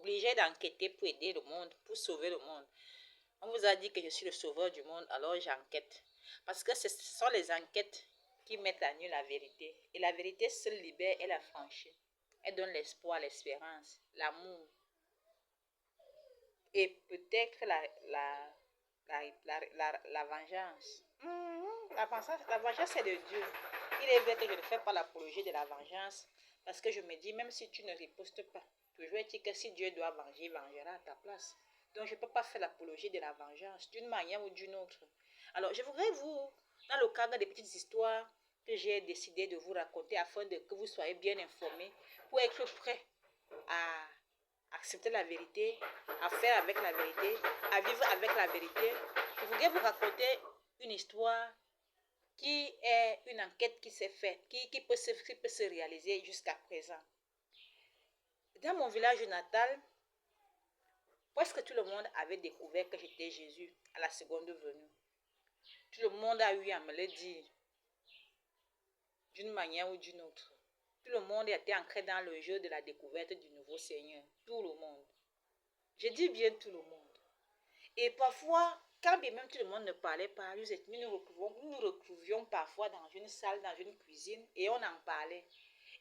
obligé d'enquêter pour aider le monde, pour sauver le monde. On vous a dit que je suis le sauveur du monde, alors j'enquête. Parce que ce sont les enquêtes qui mettent à nu la vérité. Et la vérité seule libère et la franchit. Elle donne l'espoir, l'espérance, l'amour. Et peut-être la vengeance. La vengeance, c'est de Dieu. Il est vrai que je ne fais pas l'apologie de la vengeance. Parce que je me dis, même si tu ne ripostes pas, toujours est-il que si Dieu doit venger, il vengera à ta place. Donc je ne peux pas faire l'apologie de la vengeance d'une manière ou d'une autre. Alors je voudrais dans le cadre des petites histoires que j'ai décidé de vous raconter afin que vous soyez bien informés pour être prêts à accepter la vérité, à faire avec la vérité, à vivre avec la vérité. Je voudrais vous raconter une histoire qui est une enquête qui s'est faite, qui peut se réaliser jusqu'à présent. Dans mon village natal, presque tout le monde avait découvert que j'étais Jésus à la seconde venue. Tout le monde a eu à me le dire d'une manière ou d'une autre. Tout le monde était ancré dans le jeu de la découverte du nouveau Seigneur. Tout le monde. Je dis bien tout le monde. Et parfois, quand bien même tout le monde ne parlait pas, nous nous retrouvions parfois dans une salle, dans une cuisine, et on en parlait.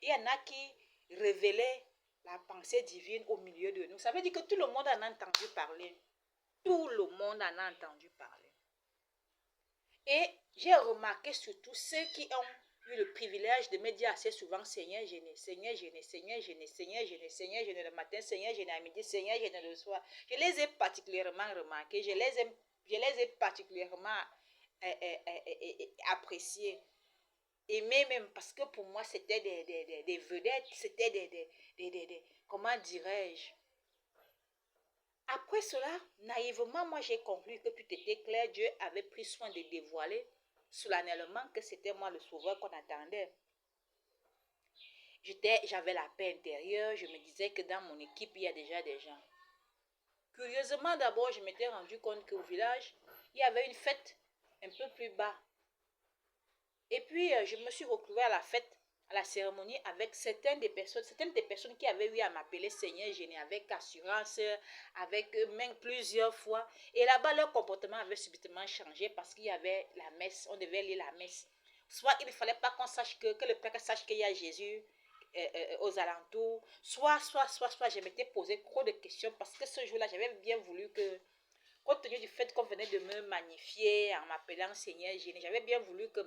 Il y en a qui révélaient la pensée divine au milieu de nous. Ça veut dire que tout le monde en a entendu parler. Tout le monde en a entendu parler. Et j'ai remarqué surtout ceux qui ont eu le privilège de me dire assez souvent, Seigneur, je n'ai, Seigneur, je n'ai, Seigneur, je n'ai, Seigneur, je n'ai, Seigneur, je n'ai le matin, Seigneur, je n'ai à midi, Seigneur, je n'ai le soir. Je les ai particulièrement remarqués, je les ai particulièrement appréciés. Aimés même, parce que pour moi, c'était des vedettes, c'était comment dirais-je. Après cela, naïvement, moi j'ai conclu que tout était clair. Dieu avait pris soin de dévoiler solennellement que c'était moi le sauveur qu'on attendait. J'avais la paix intérieure. Je me disais que dans mon équipe, il y a déjà des gens. Curieusement, d'abord, je m'étais rendu compte qu'au village, il y avait une fête un peu plus bas. Et puis, je me suis retrouvée à la fête, à la cérémonie, avec certaines des personnes qui avaient eu à m'appeler Seigneur, je n'ai avec assurance, avec même plusieurs fois. Et là-bas, leur comportement avait subitement changé parce qu'il y avait la messe, on devait lire la messe. Soit il ne fallait pas qu'on sache que le Père sache qu'il y a Jésus aux alentours. Soit, je m'étais posé trop de questions parce que ce jour-là, j'avais bien voulu que, compte tenu du fait qu'on venait de me magnifier en m'appelant Seigneur, j'avais bien voulu que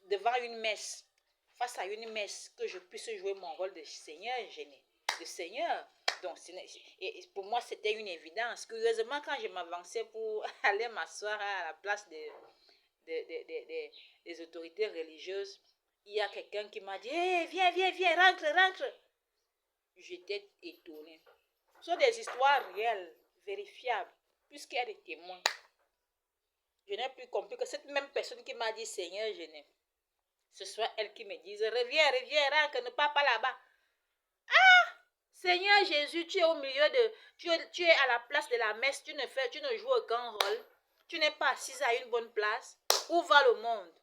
devant une messe, face à une messe, que je puisse jouer mon rôle de Seigneur, de Seigneur. Donc, et pour moi, c'était une évidence. Curieusement, quand je m'avançais pour aller m'asseoir à la place des autorités religieuses, il y a quelqu'un qui m'a dit, hey, viens, rentre. J'étais étonnée. Ce sont des histoires réelles, vérifiables, puisqu'il y a des témoins. Je n'ai plus compris que cette même personne qui m'a dit Seigneur, ce soit elle qui me dise, reviens, rentre, ne pars pas là-bas. Ah! Seigneur Jésus, tu es au milieu tu es à la place de la messe, tu ne joues aucun rôle. Tu n'es pas assise à une bonne place. Où va le monde?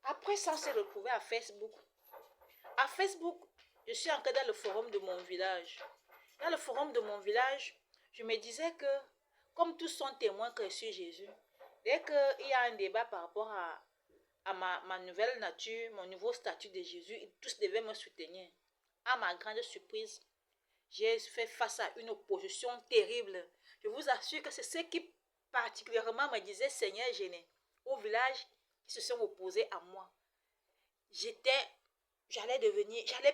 Après ça, on s'est retrouvé à Facebook. À Facebook, je suis entrée dans le forum de mon village. Dans le forum de mon village, je me disais que, comme tous sont témoins que je suis Jésus, dès qu'il y a un débat par rapport à ma nouvelle nature, mon nouveau statut de Jésus, tous devaient me soutenir. À ma grande surprise, j'ai fait face à une opposition terrible. Je vous assure que c'est ceux qui particulièrement me disaient Seigneur, au village, qui se sont opposés à moi. J'allais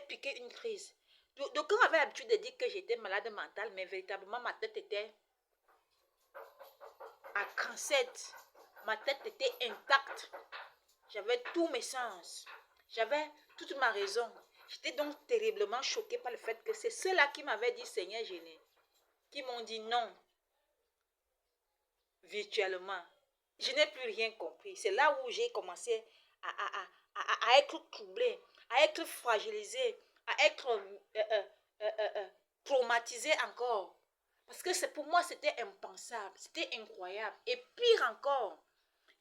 piquer une crise. Donc, on avait l'habitude de dire que j'étais malade mentale, mais véritablement, ma tête était à cancette. Ma tête était intacte. J'avais tous mes sens. J'avais toute ma raison. J'étais donc terriblement choquée par le fait que c'est ceux-là qui m'avaient dit Seigneur, qui m'ont dit non. Virtuellement. Je n'ai plus rien compris. C'est là où j'ai commencé à être troublée, à être fragilisée, à être traumatisée encore. Parce que pour moi, c'était impensable, c'était incroyable. Et pire encore,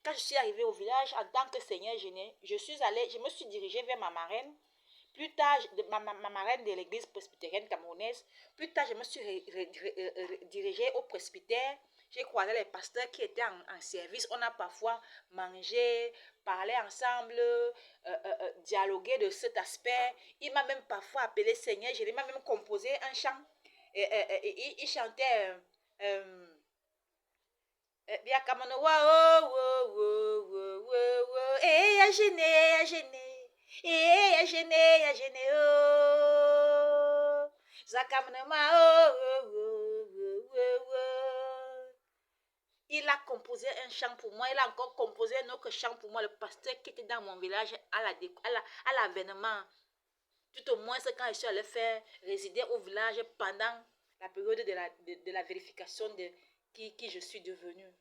quand je suis arrivée au village en tant que Seigneur, je me suis dirigée vers ma marraine. Plus tard, ma marraine de l'église presbytérienne camerounaise, plus tard, je me suis dirigée au presbytère. J'ai croisé les pasteurs qui étaient en service. On a parfois mangé, parlé ensemble, dialogué de cet aspect. Il m'a même parfois appelé Seigneur. Je lui ai même composé un chant. Il chantait... Bien comme on wa et a gêné oh il a composé un chant pour moi, il a encore composé un autre chant pour moi, le pasteur qui était dans mon village à l'avènement. Tout au moins, c'est quand je suis allée faire résider au village pendant la période de la vérification de qui je suis devenue.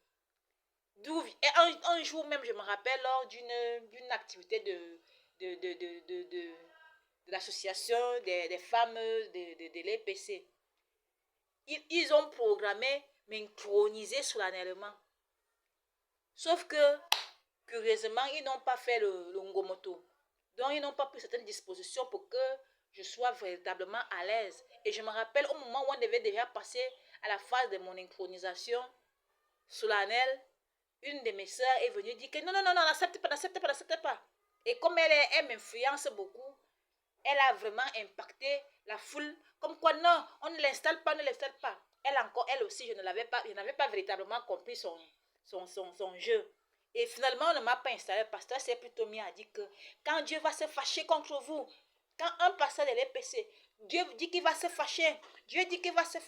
Et un jour même, je me rappelle, lors d'une activité de l'association des femmes de l'EPC, ils ont programmé m'introniser solennellement. Sauf que, curieusement, ils n'ont pas fait le ngomoto. Donc, ils n'ont pas pris certaines dispositions pour que je sois véritablement à l'aise. Et je me rappelle, au moment où on devait déjà passer à la phase de mon intronisation solennelle, une de mes sœurs est venue dire que non, n'accepte pas. Et comme elle m'influence beaucoup, elle a vraiment impacté la foule. Comme quoi, non, on ne l'installe pas. Elle aussi, je n'avais pas véritablement compris son jeu. Et finalement, on ne m'a pas installé. Le pasteur s'est plutôt mis à dire que quand Dieu va se fâcher contre vous, quand un pasteur de l'EPC, Dieu dit qu'il va se fâcher. Dieu dit qu'il va se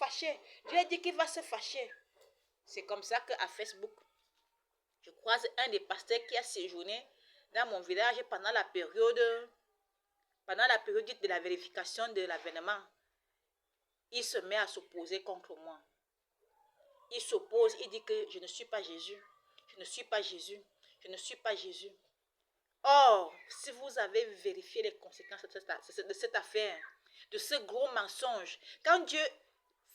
fâcher. C'est comme ça qu'à Facebook, je croise un des pasteurs qui a séjourné dans mon village pendant la période de la vérification de l'avènement. Il se met à s'opposer contre moi. Il s'oppose, il dit que je ne suis pas Jésus. Or, si vous avez vérifié les conséquences de cette affaire, de ce gros mensonge, quand Dieu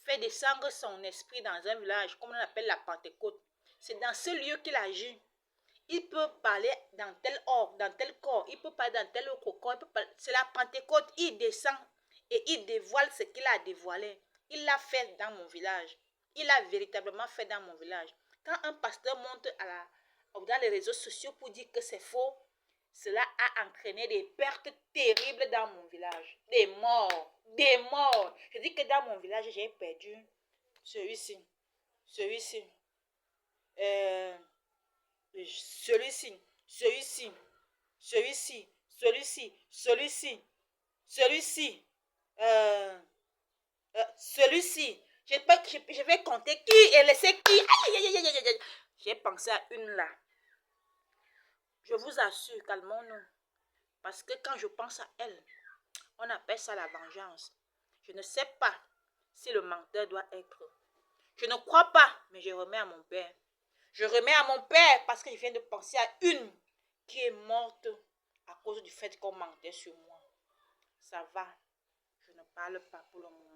fait descendre son esprit dans un village, comme on appelle la Pentecôte, c'est dans ce lieu qu'il agit. Il peut parler dans tel corps, il peut parler dans tel autre corps, c'est la Pentecôte, il descend et il dévoile ce qu'il a dévoilé. Il l'a fait dans mon village. Il a véritablement fait dans mon village. Quand un pasteur monte dans les réseaux sociaux pour dire que c'est faux, cela a entraîné des pertes terribles dans mon village. Des morts. Je dis que dans mon village, j'ai perdu celui-ci, je vais compter qui et laisser qui. J'ai pensé à une là. Je vous assure, calmons-nous. Parce que quand je pense à elle, on appelle ça la vengeance. Je ne sais pas si le menteur doit être. Je ne crois pas, mais je remets à mon père. Je remets à mon père parce que je viens de penser à une qui est morte à cause du fait qu'on mentait sur moi. Ça va, je ne parle pas pour le moment.